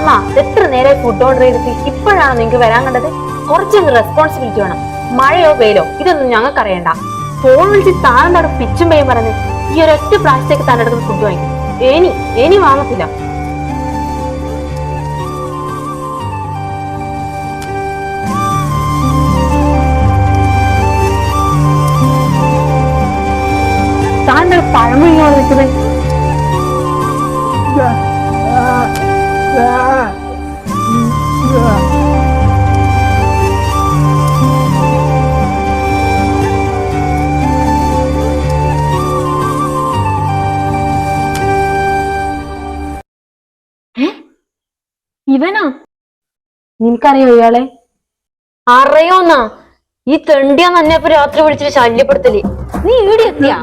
അമ്മ എത്ര നേരെ ഫുഡ് ഓർഡർ ചെയ്തിട്ട് ഇപ്പോഴാണ് നിങ്ങൾക്ക് വരാൻ കണ്ടത്? കുറച്ചൊന്ന് റെസ്പോൺസിബിലിറ്റി വേണം. മഴയോ വെയിലോ ഇതൊന്നും ഞങ്ങൾക്ക് അറിയണ്ട. ഫോൺ വിളിച്ച് താനെന്താണ് പിച്ചും പേയും പറഞ്ഞ് ഈ ഒരൊറ്റ പ്രാവശ്യത്തേക്ക് തന്നെ അടുത്ത് ഫുഡ് വാങ്ങിക്കും. ഇനി വാങ്ങത്തില്ല. താൻ്റെ പഴമൊഴിയോടെ നിൽക്കുന്നത്. ഇവനാ? നിനക്കറിയോ ഇയാളെ? അറിയോന്നാ? ഈ തെണ്ടിയാന്ന് എന്നെ ഇപ്പൊ രാത്രി വിളിച്ചിട്ട് ശല്യപ്പെടുത്തല്. നീ ഈടി എത്തിയാ?